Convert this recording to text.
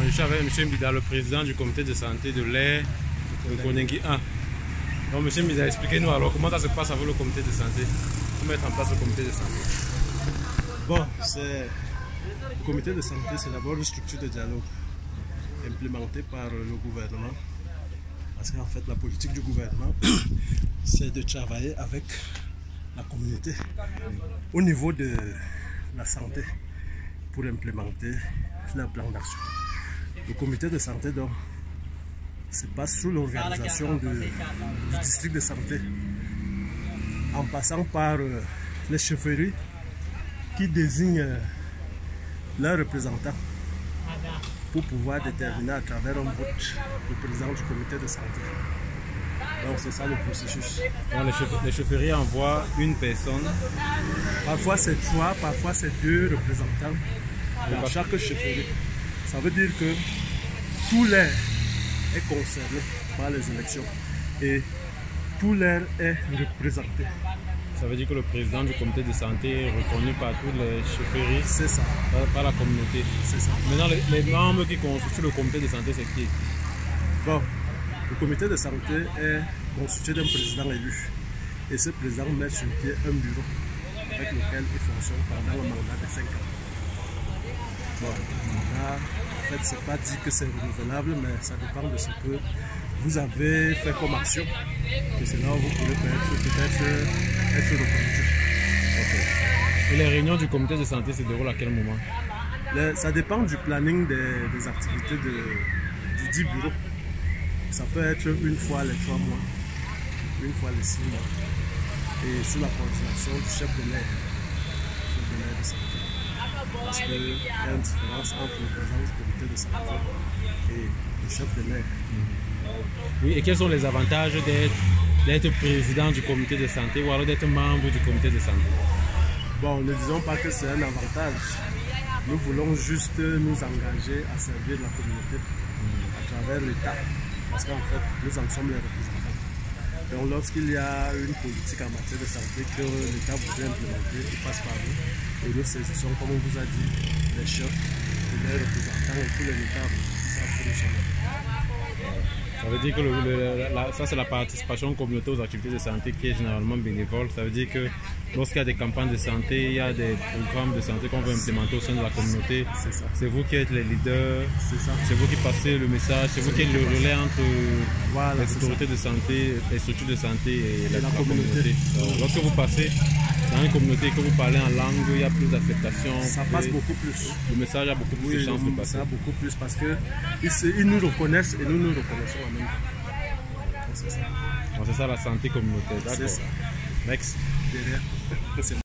je suis avec M. Mbida, le président du comité de santé de l'air de Koningui 1. Donc M. Mbida, expliquez-nous alors comment ça se passe avec le comité de santé, pour mettre en place le comité de santé. Bon, le comité de santé, c'est d'abord une structure de dialogue implémentée par le gouvernement. Parce qu'en fait, la politique du gouvernement, c'est de travailler avec la communauté au niveau de la santé pour implémenter leur plan d'action. Le comité de santé, donc, se passe sous l'organisation du district de santé, en passant par les chefferies qui désignent leurs représentants pour pouvoir déterminer à travers un vote le président du comité de santé. Donc c'est ça le processus. Donc les chefferies envoient une personne. Parfois c'est 3, parfois c'est 2 représentants dans chaque chefferie. Ça veut dire que tout l'air est concerné par les élections et tout l'air est représenté. Ça veut dire que le président du comité de santé est reconnu par toutes les chefferies. C'est ça. Par la communauté. C'est ça. Maintenant, les membres qui constituent le comité de santé, c'est qui? Bon, le comité de santé est constitué d'un président élu. Et ce président met sur pied un bureau avec lequel il fonctionne pendant le mandat de 5 ans. Bon, là, en fait, c'est pas dit que c'est renouvelable, mais ça dépend de ce que vous avez fait comme action. Et c'est là où vous pouvez peut-être être reconduit. Okay. Et les réunions du comité de santé se déroulent à quel moment? Ça dépend du planning des activités du 10 bureaux. Ça peut être une fois les 3 mois, une fois les 6 mois. Et sous la coordination du chef de l'air de santé. Parce qu'il y a une différence entre le président du comité de santé et le chef de l'air. Oui, et quels sont les avantages d'être président du comité de santé ou alors d'être membre du comité de santé? Bon, ne disons pas que c'est un avantage. Nous voulons juste nous engager à servir la communauté à travers l'État. Parce qu'en fait, nous en sommes les représentants. Donc lorsqu'il y a une politique en matière de santé que l'État voudrait implémenter, il passe par nous. Et nous saisissons, comme on vous a dit, les chefs, les représentants et tous les États savent que nous sommes là. Ça veut dire que ça c'est la participation communautaire aux activités de santé qui est généralement bénévole. Ça veut dire que lorsqu'il y a des campagnes de santé, il y a des programmes de santé qu'on veut implémenter au sein de la communauté. C'est vous qui êtes les leaders, c'est vous qui passez le message, c'est vous qui êtes le relais entre les autorités de santé, les structures de santé et la communauté. Lorsque vous passez dans une communauté et que vous parlez en langue, il y a plus d'acceptation. Ça passe beaucoup plus. Le message a beaucoup plus de chances de passer. Ça a beaucoup plus parce qu'ils nous reconnaissent et nous nous reconnaissons en même temps. C'est ça la santé communautaire. C'est ça. Next. Derrière.